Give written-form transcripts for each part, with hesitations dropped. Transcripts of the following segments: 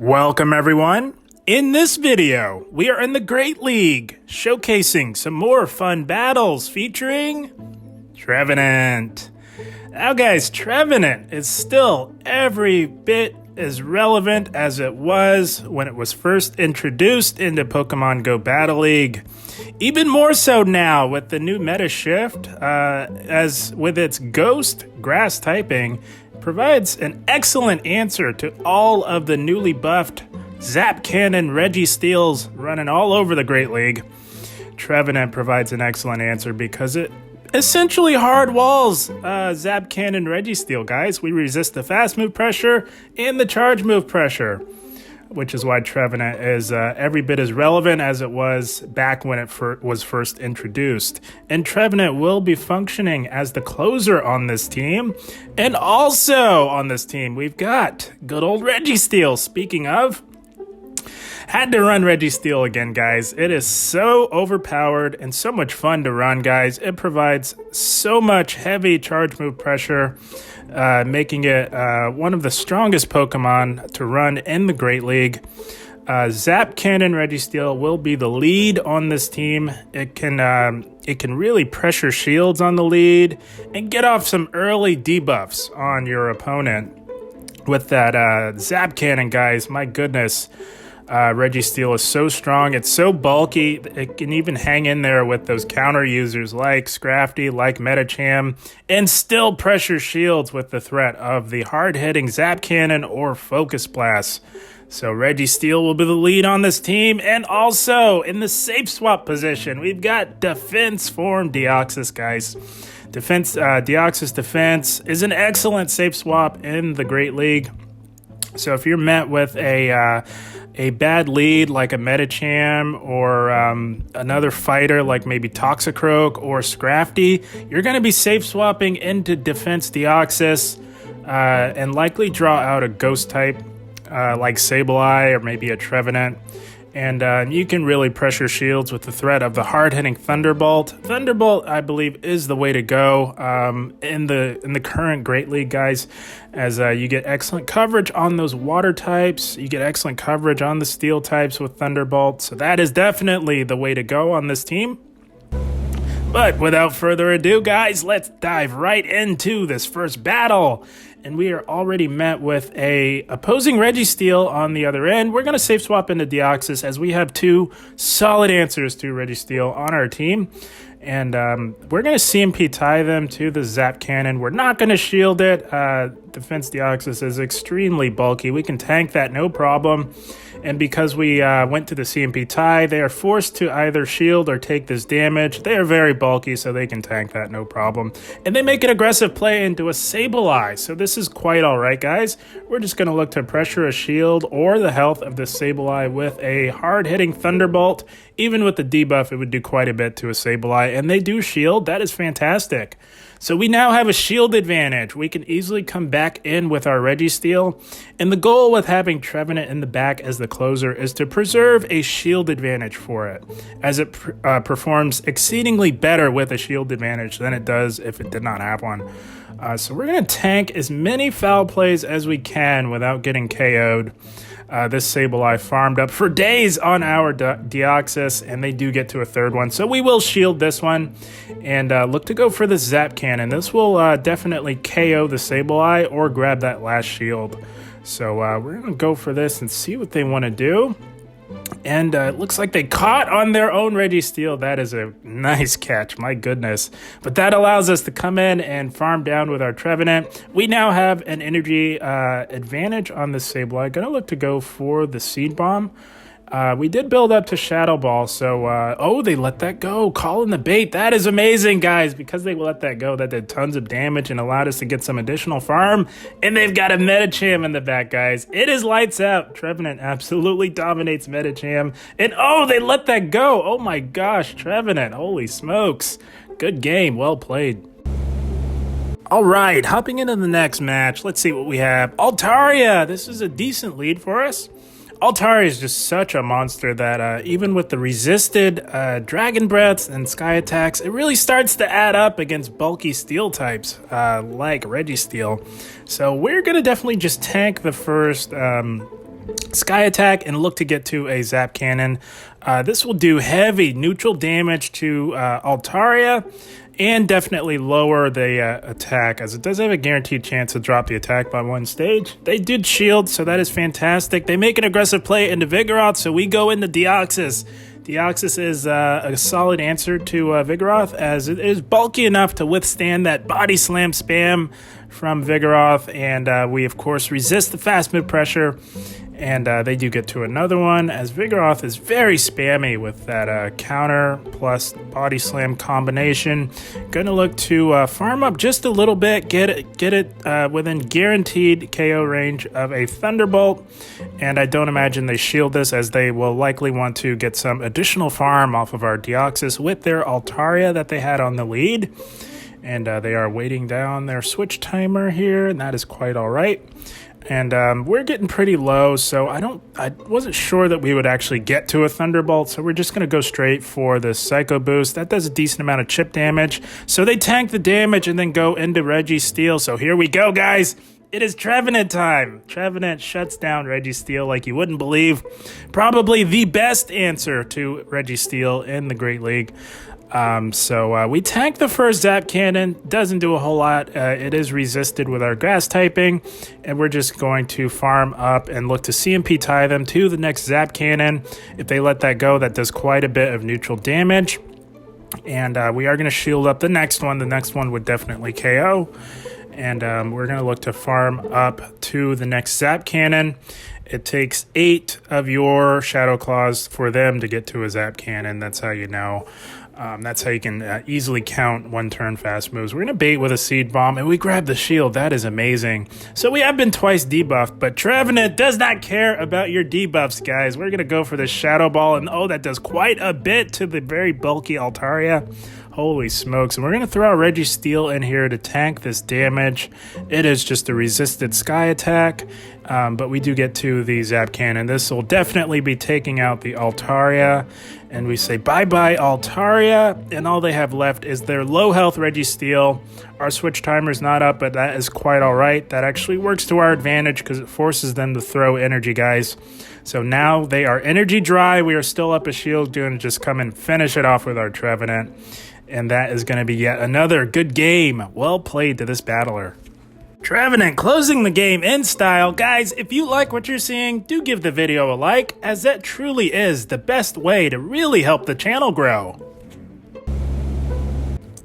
Welcome everyone. In this video, we are in the Great League, showcasing some more fun battles featuring Trevenant. Now guys, Trevenant is still every bit as relevant as it was when it was first introduced into Pokemon Go Battle League. Even more so now with the new meta shift, as with its Ghost Grass typing, provides an excellent answer to all of the newly buffed Zap Cannon Registeels running all over the Great League. Trevenant provides an excellent answer because it essentially hard walls Zap Cannon Registeel, guys. We resist the fast move pressure and the charge move pressure, which is why Trevenant is every bit as relevant as it was back when it was first introduced. And Trevenant will be functioning as the closer on this team. And also on this team, we've got good old Registeel. Speaking of, had to run Registeel again, guys. It is so overpowered and so much fun to run, guys. It provides so much heavy charge move pressure, making it one of the strongest Pokemon to run in the Great League. Zap Cannon Registeel will be the lead on this team. It can really pressure shields on the lead and get off some early debuffs on your opponent. With that Zap Cannon, guys, my goodness. Registeel is so strong, it's so bulky, it can even hang in there with those counter users like Scrafty, like Medicham, and still pressure shields with the threat of the hard-hitting Zap Cannon or Focus Blast. So Registeel will be the lead on this team, and also in the safe swap position, we've got Defense Forme Deoxys, guys. Deoxys Defense is an excellent safe swap in the Great League. So if you're met with a bad lead like a Medicham or another fighter like maybe Toxicroak or Scrafty, you're going to be safe swapping into Defense Deoxys and likely draw out a ghost type like Sableye or maybe a Trevenant. And you can really pressure shields with the threat of the hard-hitting Thunderbolt. Thunderbolt, I believe, is the way to go in the current Great League, guys, as you get excellent coverage on those water types. You get excellent coverage on the steel types with Thunderbolt. So that is definitely the way to go on this team. But without further ado, guys, let's dive right into this first battle. And we are already met with a opposing Registeel on the other end. We're going to safe swap into Deoxys as we have two solid answers to Registeel on our team. And we're going to CMP tie them to the Zap Cannon. We're not going to shield it. Defense Deoxys is extremely bulky. We can tank that no problem. And because we went to the CMP tie, they are forced to either shield or take this damage. They are very bulky, so they can tank that no problem. And they make an aggressive play into a Sableye. So this is quite all right, guys. We're just going to look to pressure a shield or the health of the Sableye with a hard-hitting Thunderbolt. Even with the debuff, it would do quite a bit to a Sableye. And they do shield. That is fantastic. So we now have a shield advantage. We can easily come back in with our Registeel. And the goal with having Trevenant in the back as the closer is to preserve a shield advantage for it, as it performs exceedingly better with a shield advantage than it does if it did not have one. So we're going to tank as many foul plays as we can without getting KO'd. This Sableye farmed up for days on our Deoxys, and they do get to a third one. So we will shield this one and look to go for the Zap Cannon. This will definitely KO the Sableye or grab that last shield. So we're going to go for this and see what they want to do. And it looks like they caught on their own Registeel. That is a nice catch, my goodness. But that allows us to come in and farm down with our Trevenant. We now have an energy advantage on the Sableye. Gonna look to go for the Seed Bomb. We did build up to Shadow Ball, so oh, they let that go. Calling the bait. That is amazing, guys. Because they let that go, that did tons of damage and allowed us to get some additional farm. And they've got a Medicham in the back, guys. It is lights out. Trevenant absolutely dominates Medicham. And oh, they let that go. Oh my gosh, Trevenant. Holy smokes. Good game. Well played. All right, hopping into the next match. Let's see what we have. Altaria. This is a decent lead for us. Altaria is just such a monster that even with the resisted Dragon Breaths and Sky Attacks, it really starts to add up against bulky Steel types like Registeel. So we're going to definitely just tank the first Sky Attack and look to get to a Zap Cannon. This will do heavy neutral damage to Altaria and definitely lower the attack, as it does have a guaranteed chance to drop the attack by 1 stage. They did shield, so that is fantastic. They make an aggressive play into Vigoroth, so we go into Deoxys. Deoxys is a solid answer to Vigoroth, as it is bulky enough to withstand that body slam spam from Vigoroth, and we of course resist the fast move pressure. And they do get to another one, as Vigoroth is very spammy with that counter plus body slam combination. Gonna look to farm up just a little bit, get it within guaranteed KO range of a Thunderbolt. And I don't imagine they shield this, as they will likely want to get some additional farm off of our Deoxys with their Altaria that they had on the lead. And they are waiting down their switch timer here, and that is quite all right. And we're getting pretty low, so I wasn't sure that we would actually get to a Thunderbolt, so we're just going to go straight for the Psycho Boost. That does a decent amount of chip damage, so they tank the damage and then go into Registeel. So here we go, guys. It is Trevenant time. Trevenant shuts down Registeel like you wouldn't believe. Probably the best answer to Registeel in the Great League. So we tank the first Zap Cannon. Doesn't do a whole lot. It is resisted with our grass typing, and we're just going to farm up and look to CMP tie them to the next Zap Cannon. If they let that go, that does quite a bit of neutral damage, and we are going to shield up the next one. The next one would definitely KO, and we're going to look to farm up to the next Zap Cannon. It takes 8 of your Shadow Claws for them to get to a Zap Cannon. That's how you know. That's how you can easily count 1 turn fast moves. We're going to bait with a Seed Bomb, and we grab the shield. That is amazing. So we have been twice debuffed, but Trevenant does not care about your debuffs, guys. We're going to go for the Shadow Ball, and oh, that does quite a bit to the very bulky Altaria. Holy smokes. And we're going to throw our Registeel in here to tank this damage. It is just a resisted Sky Attack, but we do get to the Zap Cannon. This will definitely be taking out the Altaria. And we say bye-bye Altaria, and all they have left is their low-health Registeel. Our switch timer's not up, but that is quite all right. That actually works to our advantage because it forces them to throw energy, guys. So now they are energy dry. We are still up a shield, going to just come and finish it off with our Trevenant. And that is going to be yet another good game. Well played to this battler. Trevenant closing the game in style. Guys, if you like what you're seeing, do give the video a like, as that truly is the best way to really help the channel grow.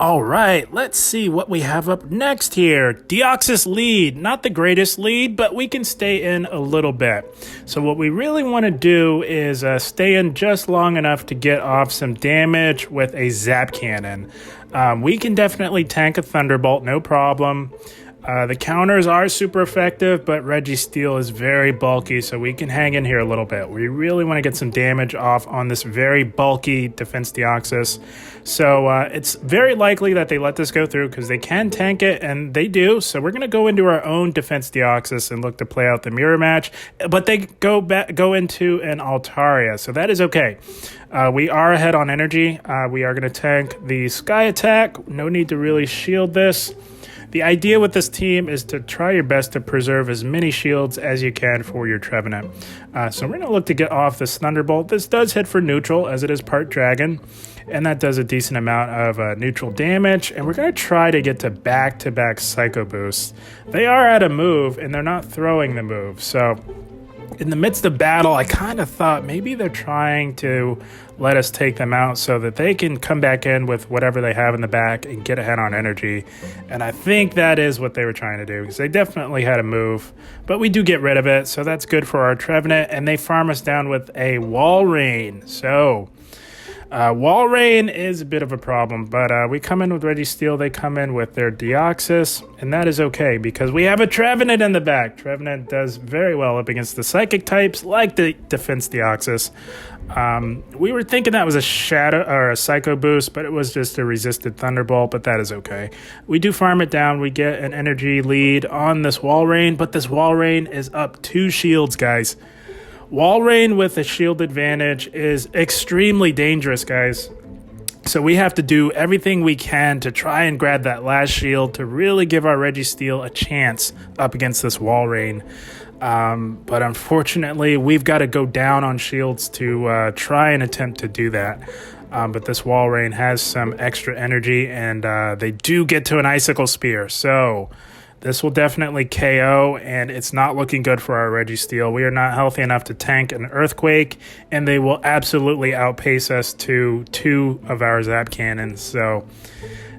Alright, let's see what we have up next here. Deoxys lead. Not the greatest lead, but we can stay in a little bit. So what we really want to do is stay in just long enough to get off some damage with a Zap Cannon. We can definitely tank a Thunderbolt, no problem. The counters are super effective, but Registeel is very bulky, so we can hang in here a little bit. We really want to get some damage off on this very bulky Defense Deoxys. So it's very likely that they let this go through because they can tank it, and they do. So we're going to go into our own Defense Deoxys and look to play out the mirror match. But they go into an Altaria, so that is okay. We are ahead on energy. We are going to tank the Sky Attack. No need to really shield this. The idea with this team is to try your best to preserve as many shields as you can for your Trevenant. So we're going to look to get off this Thunderbolt. This does hit for neutral, as it is part Dragon, and that does a decent amount of neutral damage. And we're going to try to get to back-to-back Psycho Boosts. They are at a move, and they're not throwing the move. So in the midst of battle, I kind of thought maybe they're trying to let us take them out so that they can come back in with whatever they have in the back and get ahead on energy. And I think that is what they were trying to do, because they definitely had a move. But we do get rid of it, so that's good for our Trevenant. And they farm us down with a Wall Rain. So Wall Rain is a bit of a problem, but we come in with Registeel. They come in with their Deoxys, and that is okay because we have a Trevenant in the back. Trevenant does very well up against the Psychic types, like the Defense Deoxys. We were thinking that was a Shadow or a Psycho Boost, but it was just a resisted Thunderbolt, but that is okay. We do farm it down. We get an energy lead on this Wall Rain, but this Wall Rain is up 2 shields, guys. Wall Rain with a shield advantage is extremely dangerous, guys. So we have to do everything we can to try and grab that last shield to really give our Registeel a chance up against this Wall Rain. But unfortunately, we've got to go down on shields to try and attempt to do that. But this Walrein has some extra energy, and they do get to an Icicle Spear. So this will definitely KO, and it's not looking good for our Registeel. We are not healthy enough to tank an Earthquake, and they will absolutely outpace us to 2 of our Zap Cannons. So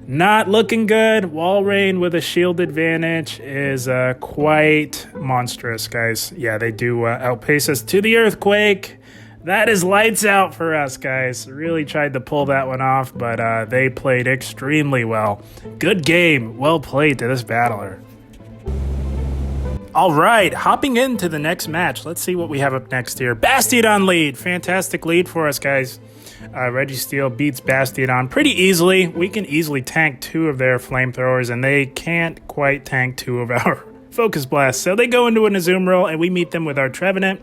not looking good. Walrein with a shield advantage is quite monstrous, guys. Yeah, they do outpace us to the Earthquake. That is lights out for us, guys. Really tried to pull that one off, but they played extremely well. Good game. Well played to this battler. All right, hopping into the next match. Let's see what we have up next here. Bastiodon lead. Fantastic lead for us, guys. Registeel beats Bastiodon pretty easily. We can easily tank 2 of their flamethrowers, and they can't quite tank 2 of our Focus Blasts. So they go into an Azumarill, and we meet them with our Trevenant.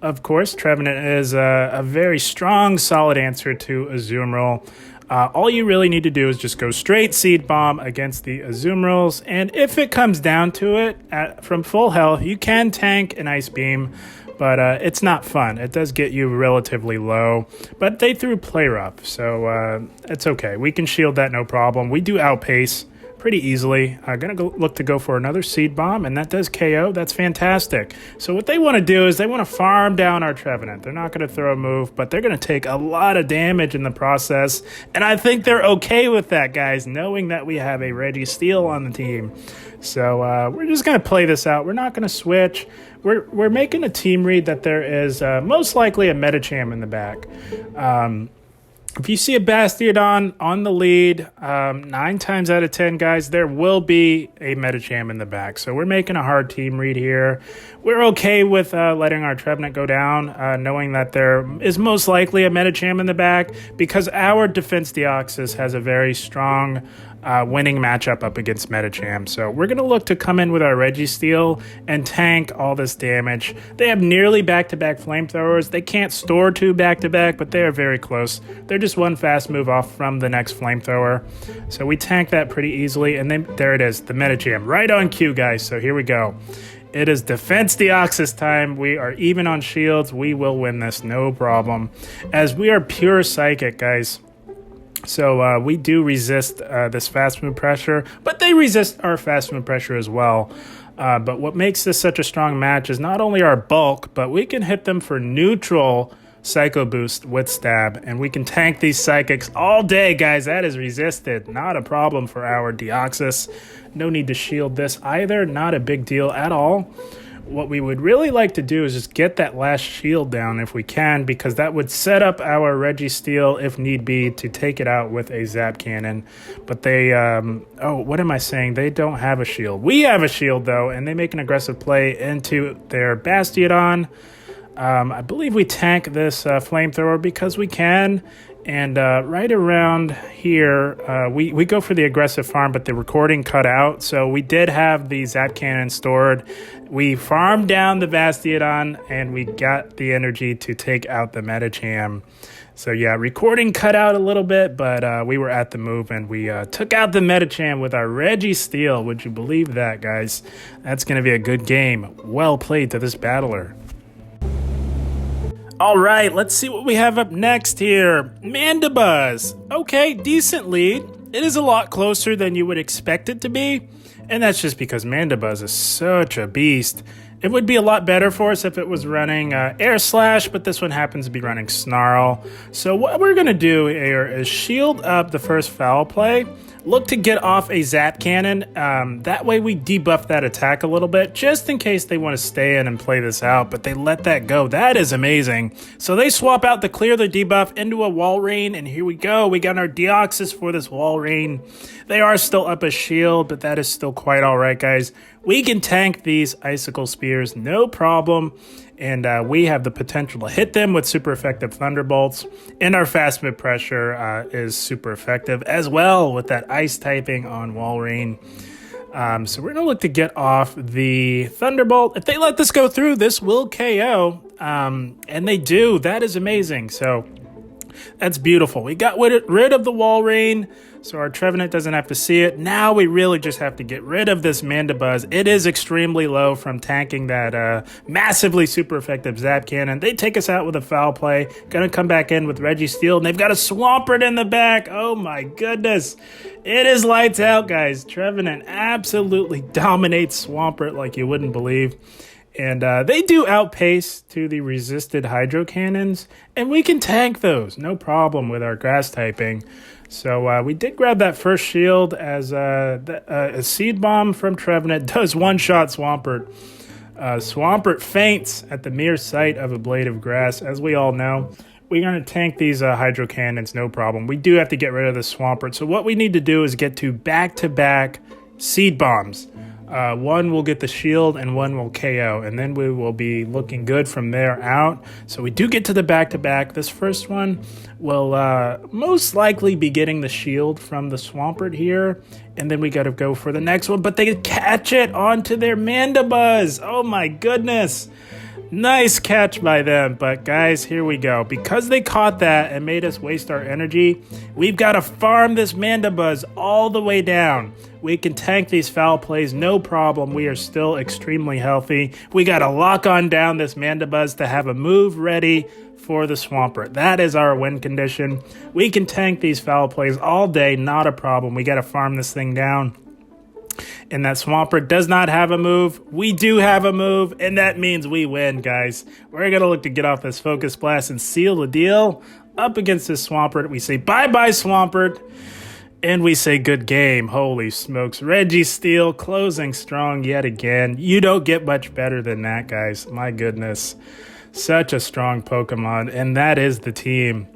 Of course, Trevenant is a very strong, solid answer to Azumarill. All you really need to do is just go straight Seed Bomb against the Azumarils, and if it comes down to it, from full health, you can tank an Ice Beam, but it's not fun. It does get you relatively low, but they threw Play Rough, so it's okay. We can shield that, no problem. We do outpace pretty easily. Gonna look to go for another Seed Bomb, and that does KO. That's fantastic. So what they want to do is they want to farm down our Trevenant. They're not going to throw a move, but they're going to take a lot of damage in the process, and I think they're okay with that, guys, knowing that we have a Registeel on the team. So we're just going to play this out. We're not going to switch. We're making a team read that there is most likely a Medicham in the back. If you see a Bastiodon on the lead, 9 times out of 10, guys, there will be a Medicham in the back. So we're making a hard team read here. We're okay with letting our Trevenant go down, knowing that there is most likely a Medicham in the back, because our Defense Deoxys has a very strong winning matchup up against Medicham. So we're going to look to come in with our Registeel and tank all this damage. They have nearly back-to-back flamethrowers. They can't store 2 back-to-back, but they are very close. They're just 1 fast move off from the next flamethrower. So we tank that pretty easily, and then there it is, the Medicham. Right on cue, guys. So here we go. It is Defense Deoxys time. We are even on shields. We will win this, no problem, as we are pure Psychic, guys. So we do resist this fast move pressure, but they resist our fast move pressure as well. But what makes this such a strong match is not only our bulk, but we can hit them for neutral Psycho Boost with Stab, and we can tank these Psychics all day, guys. That is resisted. Not a problem for our Deoxys. No need to shield this either. Not a big deal at all. What we would really like to do is just get that last shield down if we can, because that would set up our Registeel, if need be, to take it out with a Zap Cannon. But they, oh, what am I saying? They don't have a shield. We have a shield, though, and they make an aggressive play into their Bastiodon. I believe we tank this flamethrower because we can. And right around here, we go for the aggressive farm, but the recording cut out. So we did have the Zap Cannon stored. We farmed down the Bastiodon, and we got the energy to take out the Medicham. So yeah, recording cut out a little bit, but we were at the move, and we took out the Medicham with our Registeel. Would you believe that, guys? That's going to be a good game. Well played to this battler. All right, let's see what we have up next here. Mandibuzz. Okay, decent lead. It is a lot closer than you would expect it to be, and that's just because Mandibuzz is such a beast. It would be a lot better for us if it was running Air Slash, but this one happens to be running Snarl. So what we're going to do here is shield up the first foul play. Look to get off a Zap Cannon. That way we debuff that attack a little bit, just in case they want to stay in and play this out, but they let that go. That is amazing. So they swap out the clear the debuff into a Walrein, and here we go. We got our Deoxys for this Walrein. They are still up a shield, but that is still quite all right, guys. We can tank these Icicle Spears, no problem. And we have the potential to hit them with super effective Thunderbolts. And our fast move pressure is super effective as well with that ice typing on Walrein. So we're going to look to get off the Thunderbolt. If they let this go through, this will KO. And they do. That is amazing. So That's beautiful. We got rid of the wall rain, so our Trevenant doesn't have to see it. Now we really just have to get rid of this Mandibuzz. It is extremely low from tanking that massively super effective Zap Cannon. They take us out with a foul play. Gonna come back in with Registeel, and they've got a Swampert in the back. Oh my goodness. It is lights out, guys. Trevenant absolutely dominates Swampert like you wouldn't believe. And they do outpace to the resisted Hydro Cannons, and we can tank those, no problem with our grass typing. So we did grab that first shield as a Seed Bomb from Trevenant does one-shot Swampert. Swampert faints at the mere sight of a blade of grass, as we all know. We're going to tank these Hydro Cannons, no problem. We do have to get rid of the Swampert, so what we need to do is get to back-to-back Seed Bombs. One will get the shield and one will KO, and then we will be looking good from there out. So we do get to the back-to-back. This first one will most likely be getting the shield from the Swampert here, and then we got to go for the next one. But they catch it onto their Mandibuzz. Oh my goodness. Nice catch by them, but guys, here we go. Because they caught that and made us waste our energy, we've got to farm this Mandibuzz all the way down. We can tank these foul plays, no problem. We are still extremely healthy. We got to lock on down this Mandibuzz to have a move ready for the Swampert. That is our win condition. We can tank these foul plays all day, not a problem. We got to farm this thing down. And that Swampert does not have a move. We do have a move, and that means we win, guys. We're going to look to get off this Focus Blast and seal the deal. Up against this Swampert, we say bye-bye, Swampert. And we say good game. Holy smokes. Registeel closing strong yet again. You don't get much better than that, guys. My goodness. Such a strong Pokemon, and that is the team.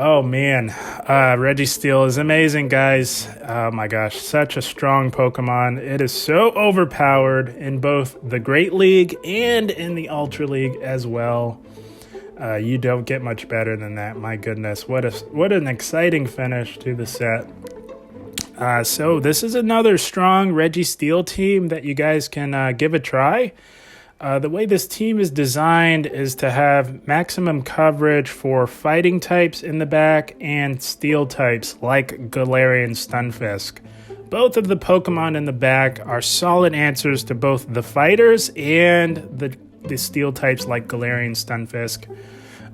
Oh man, Registeel is amazing, guys. Oh my gosh, such a strong Pokemon. It is so overpowered in both the Great League and in the Ultra League as well. You don't get much better than that. My goodness, what an exciting finish to the set. So this is another strong Registeel team that you guys can give a try. The way this team is designed is to have maximum coverage for fighting types in the back and steel types like Galarian Stunfisk. Both of the Pokemon in the back are solid answers to both the fighters and the steel types like Galarian Stunfisk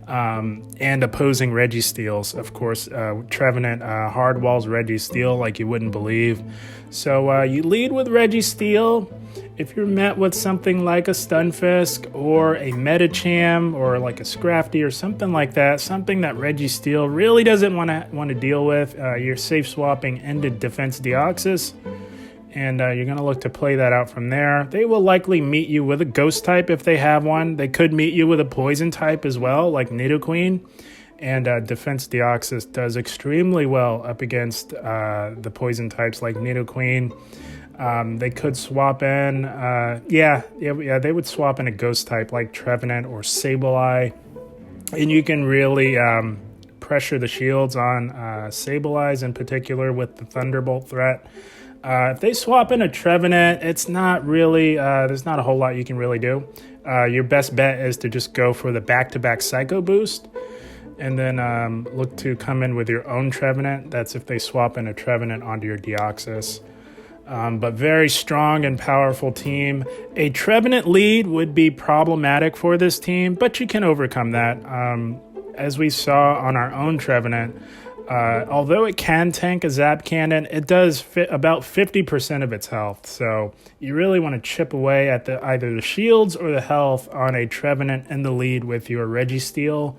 and opposing Registeels. Of course, Trevenant hardwalls Registeel like you wouldn't believe. So you lead with Registeel. If you're met with something like a Stunfisk or a Medicham or like a Scrafty or something like that, something that Registeel really doesn't want to deal with, you're safe swapping into Defense Deoxys, and you're going to look to play that out from there. They will likely meet you with a Ghost type if they have one. They could meet you with a Poison type as well, like Nidoqueen. And Defense Deoxys does extremely well up against the Poison types like Nidoqueen. They could swap in, they would swap in a Ghost type like Trevenant or Sableye, and you can really pressure the shields on Sableye's in particular with the Thunderbolt threat. If they swap in a Trevenant, it's not really, there's not a whole lot you can really do. Your best bet is to just go for the back-to-back Psycho Boost, and then look to come in with your own Trevenant. That's if they swap in a Trevenant onto your Deoxys. But very strong and powerful team. A Trevenant lead would be problematic for this team, but you can overcome that. As we saw on our own Trevenant, although it can tank a Zap Cannon, it does fit about 50% of its health. So you really want to chip away at either the shields or the health on a Trevenant in the lead with your Registeel,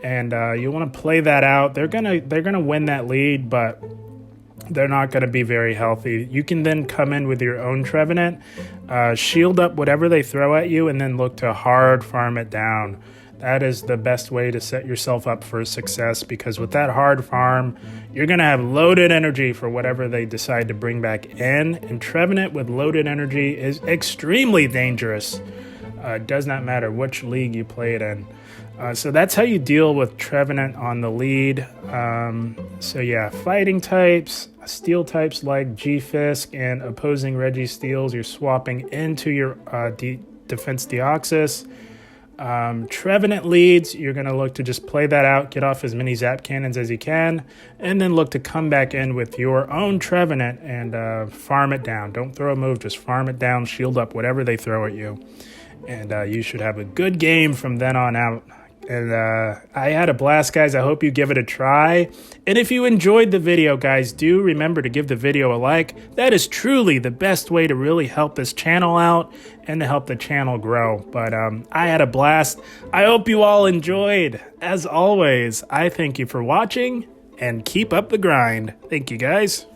and you want to play that out. They're gonna win that lead, but they're not going to be very healthy. You can then come in with your own Trevenant, shield up whatever they throw at you, and then look to hard farm it down. That is the best way to set yourself up for success, because with that hard farm, you're going to have loaded energy for whatever they decide to bring back in. And Trevenant with loaded energy is extremely dangerous. It does not matter which league you play it in. So that's how you deal with Trevenant on the lead. So yeah, fighting types, steel types like G-Fisk and opposing Registeels, you're swapping into your Defense Deoxys. Trevenant leads, you're going to look to just play that out, get off as many Zap Cannons as you can, and then look to come back in with your own Trevenant and farm it down. Don't throw a move, just farm it down, shield up whatever they throw at you. And you should have a good game from then on out. And I had a blast, guys. I hope you give it a try. And if you enjoyed the video, guys, do remember to give the video a like. That is truly the best way to really help this channel out and to help the channel grow. But I had a blast. I hope you all enjoyed. As always, I thank you for watching and keep up the grind. Thank you, guys.